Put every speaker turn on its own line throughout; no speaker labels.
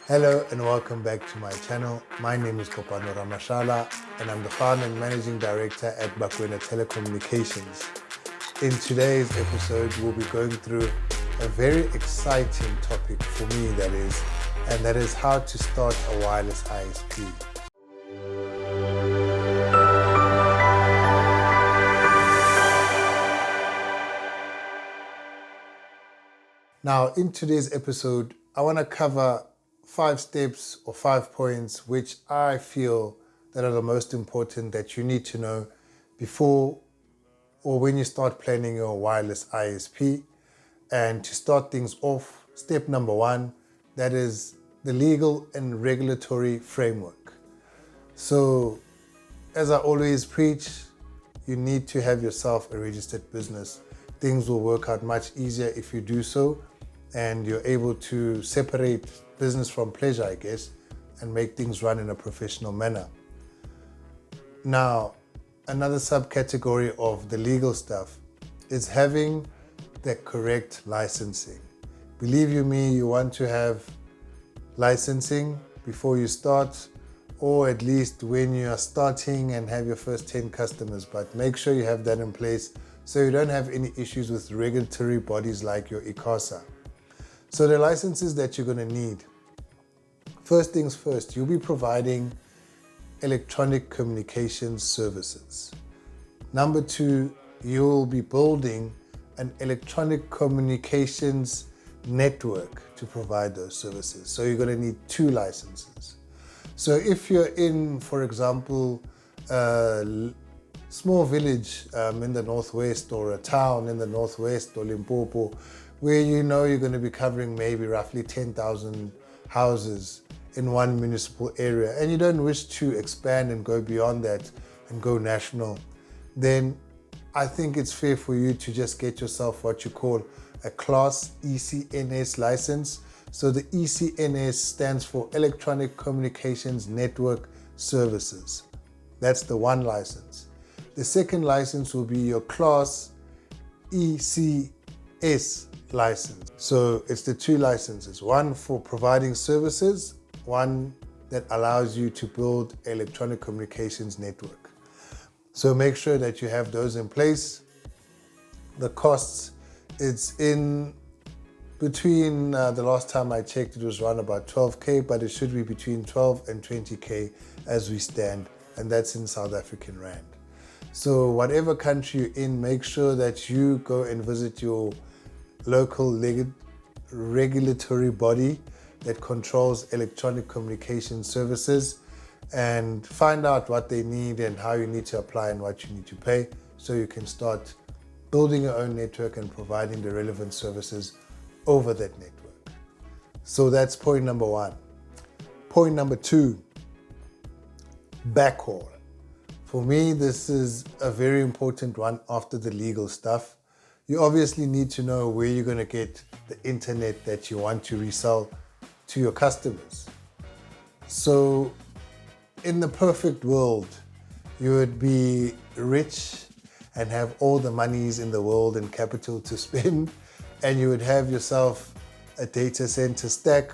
Hello and welcome back to my channel. My name is Kopano Ramashala and I'm the founder and managing director at Backhaul Telecommunications. In today's episode, we'll be going through a very exciting topic for me, and that is how to start a wireless ISP. Now, in today's episode, I want to cover 5 steps or 5 points which I feel that are the most important that you need to know before or when you start planning your wireless ISP. And to start things off, step number 1, that is the legal and regulatory framework. So, as I always preach, you need to have yourself a registered business. Things will work out much easier if you do so, and you're able to separate business from pleasure, I guess, and make things run in a professional manner. Now, another subcategory of the legal stuff is having the correct licensing. Believe you me, you want to have licensing before you start, or at least when you are starting and have your first 10 customers, but make sure you have that in place so you don't have any issues with regulatory bodies like your ICASA. So the licenses that you're going to need. First things first, you'll be providing electronic communications services. Number 2, you'll be building an electronic communications network to provide those services. So you're going to need 2 licenses. So if you're in, for example, a small village in the northwest, or a town in the northwest, or Limpopo, where you know you're going to be covering maybe roughly 10,000 houses in one municipal area, and you don't wish to expand and go beyond that and go national, then I think it's fair for you to just get yourself what you call a Class ECNS license. So the ECNS stands for Electronic Communications Network Services. That's the one license. The second license will be your Class ECS license. So it's the 2 licenses, one for providing services, one that allows you to build electronic communications network. So make sure that you have those in place. The costs, it's in between, the last time I checked, it was around about 12K, but it should be between 12 and 20K as we stand, and that's in South African Rand. So whatever country you're in, make sure that you go and visit your local regulatory body that controls electronic communication services and find out what they need and how you need to apply and what you need to pay, so you can start building your own network and providing the relevant services over that network. So that's point number 1. Point number 2, backhaul. For me, this is a very important one after the legal stuff. You obviously need to know where you're going to get the internet that you want to resell to your customers. So in the perfect world, you would be rich and have all the monies in the world and capital to spend, and you would have yourself a data center stack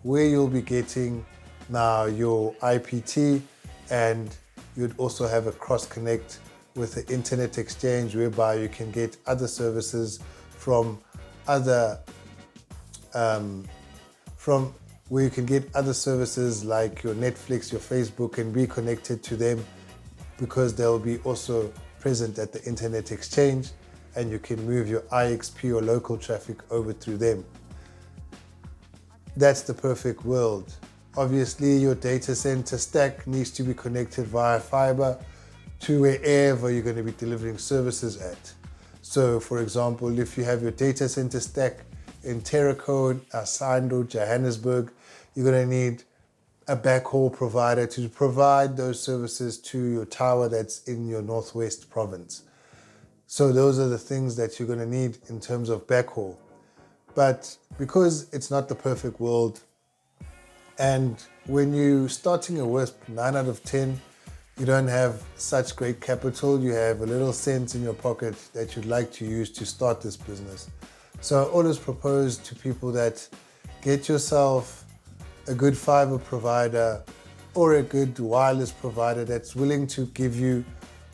where you'll be getting now your IPT, and you'd also have a cross connect with the internet exchange whereby you can get other services from other where you can get other services like your Netflix, your Facebook, and be connected to them, because they'll be also present at the internet exchange, and you can move your IXP or local traffic over through them. That's the perfect world. Obviously, your data center stack needs to be connected via fiber to wherever you're going to be delivering services at. So for example, if you have your data center stack in Terracode, Asando, Johannesburg, you're going to need a backhaul provider to provide those services to your tower that's in your Northwest province. So those are the things that you're going to need in terms of backhaul. But because it's not the perfect world, and when you're starting a WISP, 9 out of 10, you don't have such great capital, you have a little cents in your pocket that you'd like to use to start this business. So I always propose to people that get yourself a good fiber provider or a good wireless provider that's willing to give you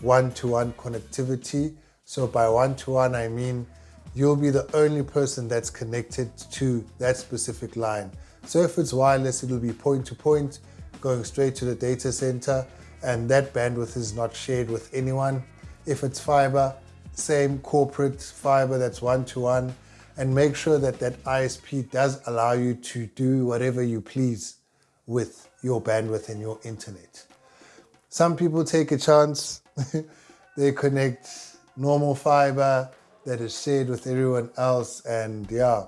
one-to-one connectivity. So by one-to-one, I mean you'll be the only person that's connected to that specific line. So if it's wireless, it'll be point-to-point, going straight to the data center, and that bandwidth is not shared with anyone. If it's fiber, same corporate fiber that's one-to-one, and make sure that that ISP does allow you to do whatever you please with your bandwidth and your internet. Some people take a chance. They connect normal fiber that is shared with everyone else, and yeah,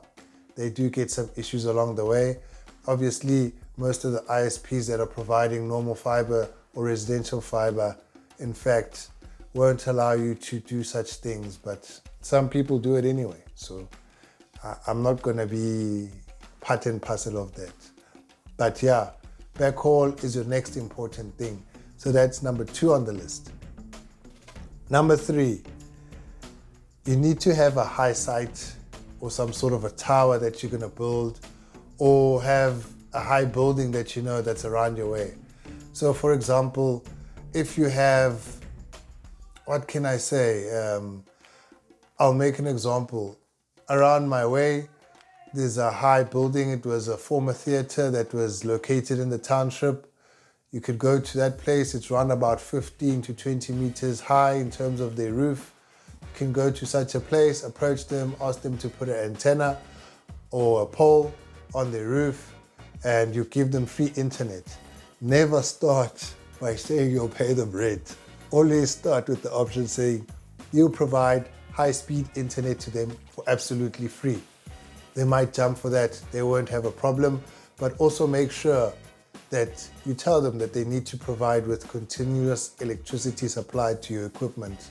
they do get some issues along the way. Obviously, most of the ISPs that are providing normal fiber or residential fiber, in fact, won't allow you to do such things, but some people do it anyway. So I'm not going to be part and parcel of that. But yeah, backhaul is your next important thing. So that's number 2 on the list. Number 3, you need to have a high site or some sort of a tower that you're going to build, or have a high building that you know that's around your way. So for example, if you have, what can I say? I'll make an example. Around my way, there's a high building. It was a former theater that was located in the township. You could go to that place. It's around about 15 to 20 meters high in terms of their roof. You can go to such a place, approach them, ask them to put an antenna or a pole on their roof, and you give them free internet. Never start by saying you'll pay them rent. Always start with the option saying you'll provide high-speed internet to them for absolutely free. They might jump for that, they won't have a problem, but also make sure that you tell them that they need to provide with continuous electricity supplied to your equipment.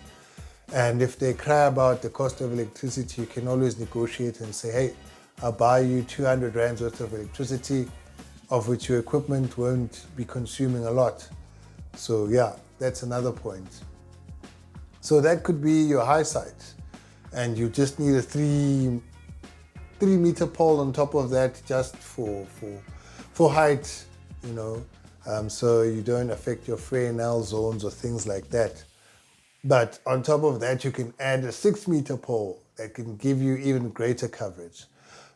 And if they cry about the cost of electricity, you can always negotiate and say, hey, I'll buy you 200 rands worth of electricity, of which your equipment won't be consuming a lot. So yeah, that's another point. So that could be your high site, and you just need a 3 meter pole on top of that, just for height, you know, so you don't affect your Fresnel zones or things like that. But on top of that, you can add a 6 meter pole that can give you even greater coverage.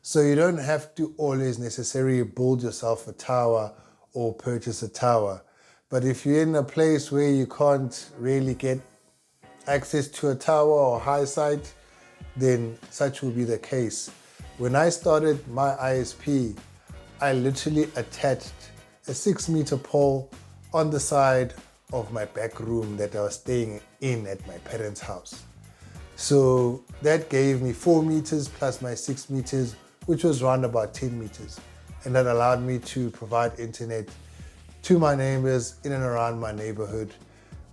So you don't have to always necessarily build yourself a tower or purchase a tower. But if you're in a place where you can't really get access to a tower or high site, then such will be the case. When I started my ISP, I literally attached a 6 meter pole on the side of my back room that I was staying in at my parents' house. So that gave me 4 meters plus my 6 meters, which was around about 10 meters. And that allowed me to provide internet to my neighbors in and around my neighborhood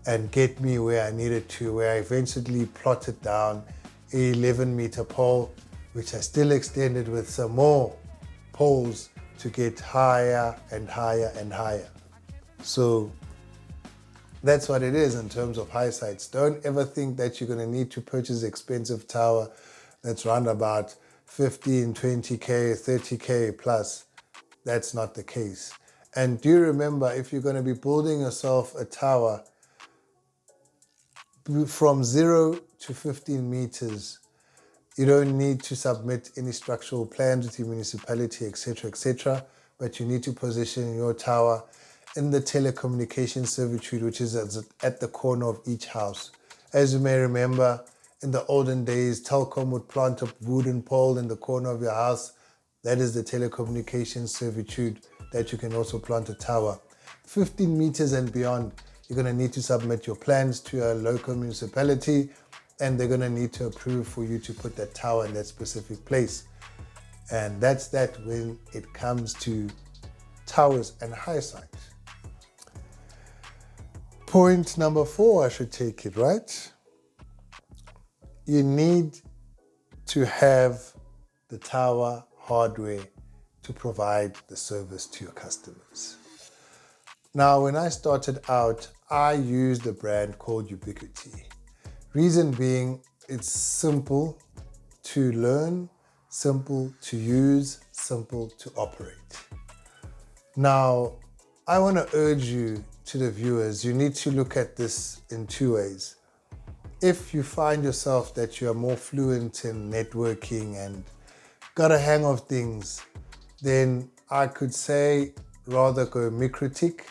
and get me where I needed to, where I eventually plotted down a 11 meter pole, which I still extended with some more poles to get higher and higher and higher. So that's what it is in terms of high sites. Don't ever think that you're going to need to purchase an expensive tower that's around about 15, 20K, 30K plus. That's not the case. And do remember, if you're going to be building yourself a tower from 0 to 15 meters, you don't need to submit any structural plans with your municipality, etc., but you need to position your tower in the telecommunication servitude, which is at the corner of each house. As you may remember, in the olden days, Telkom would plant a wooden pole in the corner of your house. That is the telecommunication servitude that you can also plant a tower. 15 meters and beyond, you're going to need to submit your plans to your local municipality, and they're going to need to approve for you to put that tower in that specific place. And that's that when it comes to towers and high sites. Point number 4, I should take it, right? You need to have the tower hardware to provide the service to your customers. Now, when I started out, I used a brand called Ubiquiti. Reason being, it's simple to learn, simple to use, simple to operate. Now, I want to urge you, to the viewers, you need to look at this in two ways. If you find yourself that you are more fluent in networking and got a hang of things, then I could say rather go MikroTik,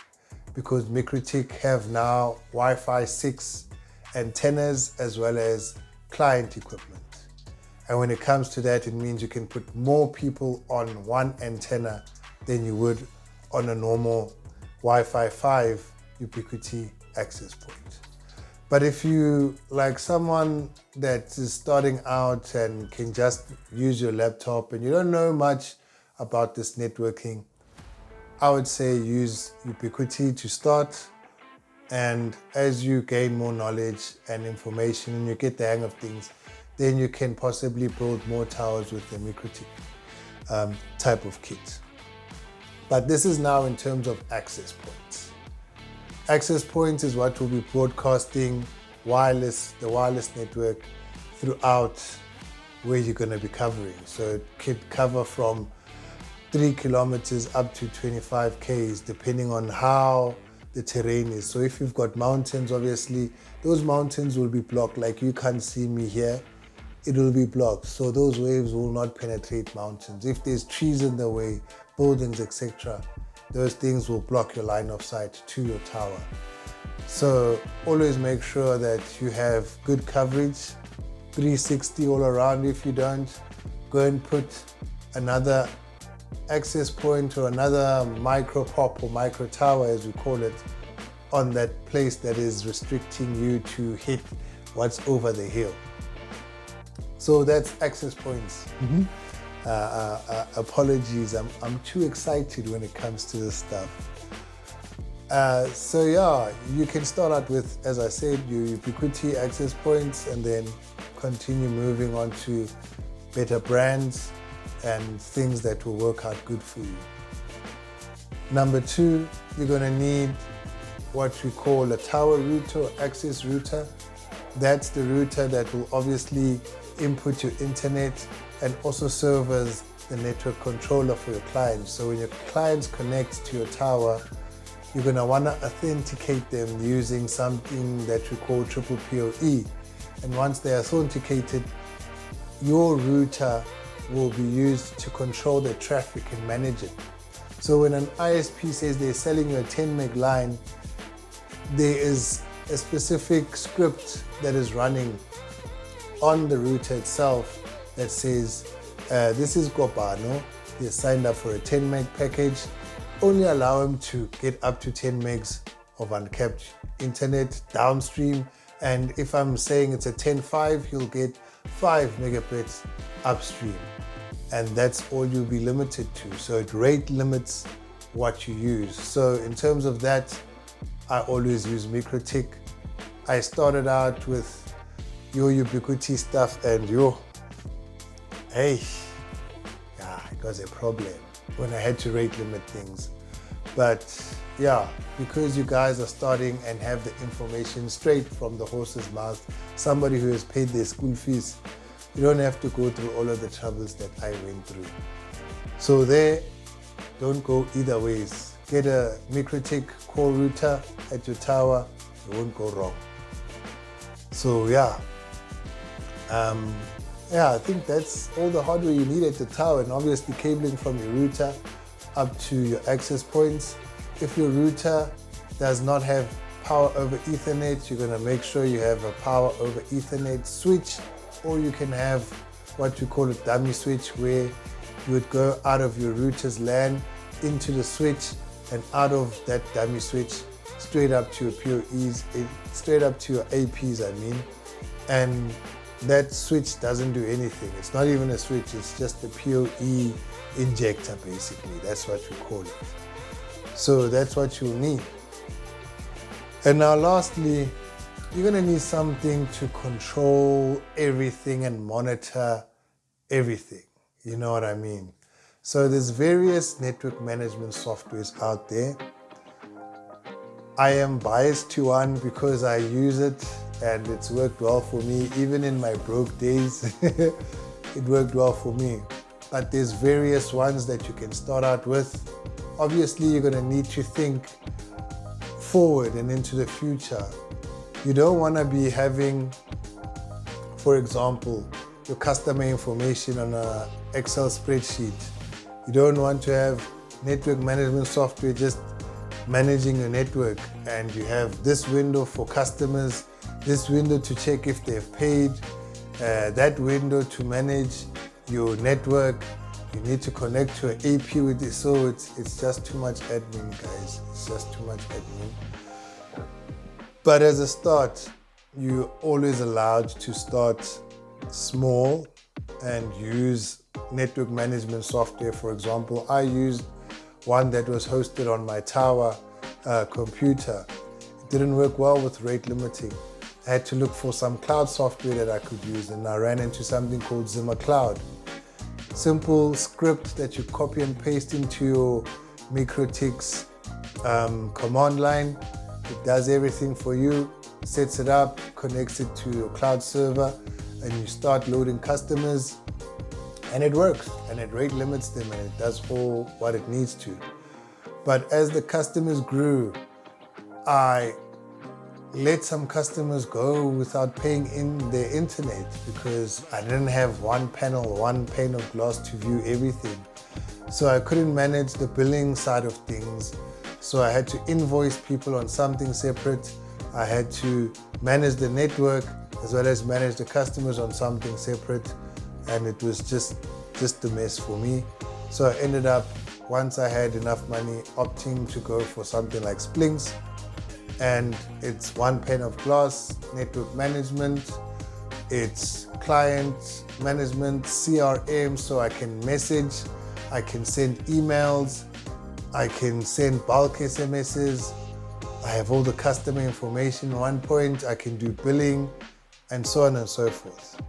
because MikroTik have now Wi-Fi 6 antennas as well as client equipment. And when it comes to that, it means you can put more people on one antenna than you would on a normal Wi-Fi 5 ubiquiti access point. But if you like someone that is starting out and can just use your laptop and you don't know much about this networking, I would say use ubiquiti to start. And as you gain more knowledge and information and you get the hang of things, then you can possibly build more towers with the MikroTik type of kit. But this is now in terms of access points. Access points is what will be broadcasting the wireless network throughout where you're going to be covering. So it could cover from 3 kilometers up to 25 k's, depending on how the terrain is. So if you've got mountains, obviously, those mountains will be blocked. Like you can't see me here, it will be blocked. So those waves will not penetrate mountains. If there's trees in the way, buildings, etc., those things will block your line of sight to your tower. So always make sure that you have good coverage, 360 all around. If you don't, go and put another access point or another micro pop or micro tower, as we call it, on that place that is restricting you to hit what's over the hill. So that's access points. Apologies, I'm too excited when it comes to this stuff. So yeah, you can start out with, as I said, your ubiquiti access points and then continue moving on to better brands and things that will work out good for you. Number 2, you're going to need what we call a tower router or access router. That's the router that will obviously input your internet and also serve as the network controller for your clients. So when your clients connect to your tower, you're going to want to authenticate them using something that we call triple PoE. And once they're authenticated, your router will be used to control the traffic and manage it. So when an ISP says they're selling you a 10 meg line, there is a specific script that is running on the router itself that says, this is Gopano, he has signed up for a 10 meg package, only allow him to get up to 10 megs of uncapped internet downstream. And if I'm saying it's a 10.5, he'll get 5 megabits upstream. And that's all you'll be limited to. So it rate limits what you use. So in terms of that, I always use MikroTik. I started out with your ubiquiti stuff and it was a problem when I had to rate limit things. But yeah, because you guys are starting and have the information straight from the horse's mouth, somebody who has paid their school fees, you don't have to go through all of the troubles that I went through. So there, don't go either ways. Get a MikroTik core router at your tower, you won't go wrong. So yeah, I think that's all the hardware you need at the tower, and obviously cabling from your router up to your access points. If your router does not have power over Ethernet, you're going to make sure you have a power over Ethernet switch, or you can have what we call a dummy switch, where you would go out of your router's LAN into the switch and out of that dummy switch straight up to your PoEs, straight up to your APs, and that switch doesn't do anything. It's not even a switch, it's just a PoE injector basically. That's what we call it. So that's what you'll need. And now lastly, you're going to need something to control everything and monitor everything. You know what I mean? So there's various network management softwares out there. I am biased to one because I use it and it's worked well for me. Even in my broke days, it worked well for me. But there's various ones that you can start out with. obviously you're going to need to think forward and into the future. You don't want to be having, for example, your customer information on an Excel spreadsheet. You don't want to have network management software just managing your network, and you have this window for customers, this window to check if they've paid, that window to manage your network. You need to connect to an AP with this, so it's just too much admin, guys. It's just too much admin. But as a start, you're always allowed to start small and use network management software. For example, I used one that was hosted on my tower computer. It didn't work well with rate limiting. I had to look for some cloud software that I could use, and I ran into something called Zimmer Cloud. Simple script that you copy and paste into your MikroTik command line. It does everything for you, sets it up, connects it to your cloud server, and you start loading customers, and it works, and it rate limits them, and it does all what it needs to. But as the customers grew, I let some customers go without paying in their internet because I didn't have one panel, one pane of glass to view everything. So I couldn't manage the billing side of things. So I had to invoice people on something separate. I had to manage the network as well as manage the customers on something separate. And it was just a mess for me. So I ended up, once I had enough money, opting to go for something like Splinks. And it's one pane of glass, network management, it's client management, CRM, so I can message, I can send emails, I can send bulk SMSs, I have all the customer information at one point, I can do billing, and so on and so forth.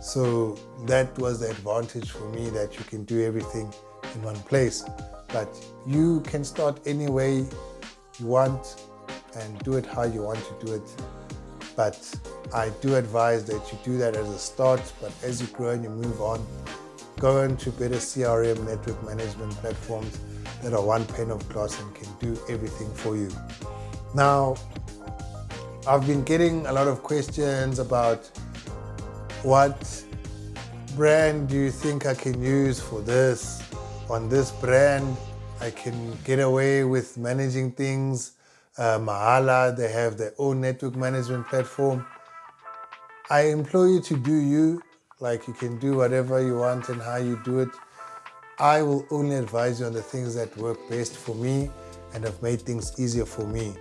So that was the advantage for me, that you can do everything in one place. But you can start any way you want and do it how you want to do it. But I do advise that you do that as a start, but as you grow and you move on, go into better CRM network management platforms that are one pane of glass and can do everything for you. Now, I've been getting a lot of questions about what brand do you think I can use for this? On this brand, I can get away with managing things. Mahala, they have their own network management platform. I implore you to do you, like you can do whatever you want and how you do it. I will only advise you on the things that work best for me and have made things easier for me.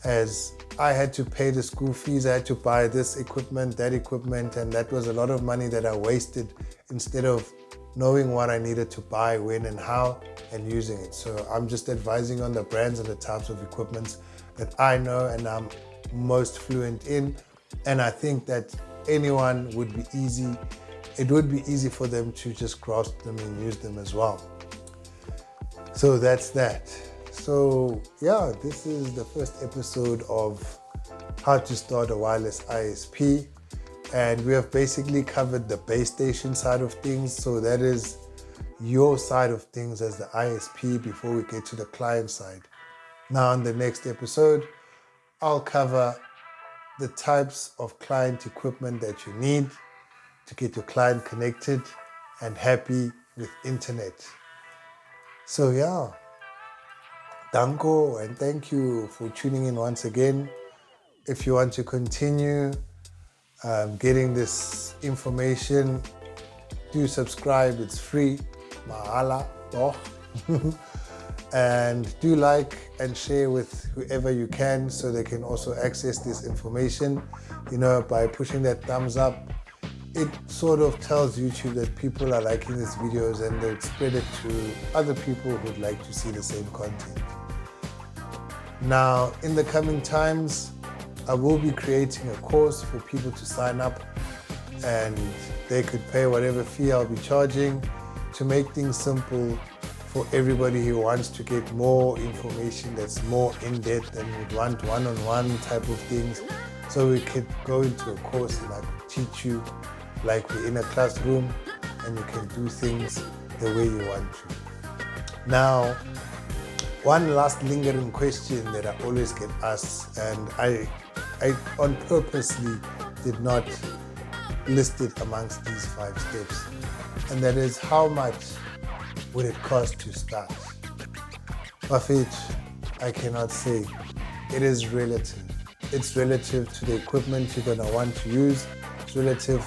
As I had to pay the school fees, I had to buy this equipment, that equipment, and that was a lot of money that I wasted instead of knowing what I needed to buy, when and how, and using it. So I'm just advising on the brands and the types of equipments that I know and I'm most fluent in. And I think that anyone would be easy, it would be easy for them to just grasp them and use them as well. So that's that. So yeah, this is the first episode of how to start a wireless ISP. And we have basically covered the base station side of things. So that is your side of things as the ISP before we get to the client side. Now in the next episode, I'll cover the types of client equipment that you need to get your client connected and happy with internet. So yeah, danko and thank you for tuning in once again. If you want to continue getting this information, do subscribe, it's free, mahala, and do like and share with whoever you can so they can also access this information. You know, by pushing that thumbs up, it sort of tells YouTube that people are liking these videos and they'll spread it to other people who'd like to see the same content. Now, in the coming times, I will be creating a course for people to sign up, and they could pay whatever fee I'll be charging to make things simple for everybody who wants to get more information that's more in-depth and would want one-on-one type of things. So we could go into a course and I could teach you like we're in a classroom and you can do things the way you want to. Now, One last lingering question that I always get asked, and I on purposely did not list it amongst these 5 steps, and that is, how much would it cost to start? Bafethu, I cannot say. It is relative. It's relative to the equipment you're going to want to use. It's relative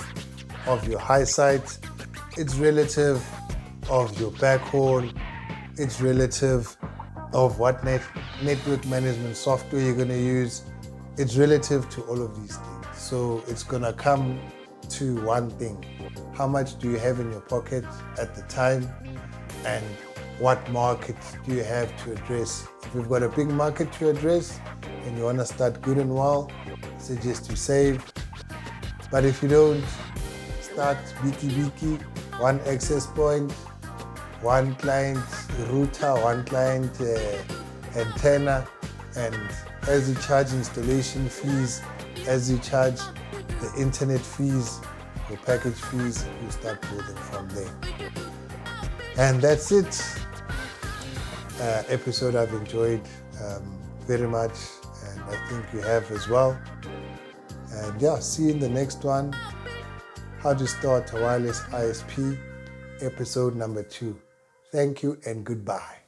of your high site. It's relative of your backhaul. It's relative of what network management software you're going to use. It's relative to all of these things. So it's going to come to one thing. How much do you have in your pocket at the time? And what market do you have to address? If you've got a big market to address and you want to start good and well, I suggest you save. But if you don't, start wiki, one access point, one client router, one client antenna, and as you charge installation fees, as you charge the internet fees, your package fees, you start building from there. And that's it. Episode I've enjoyed very much, and I think you have as well. And yeah, see you in the next one. How to start a wireless ISP, episode number 2. Thank you and goodbye.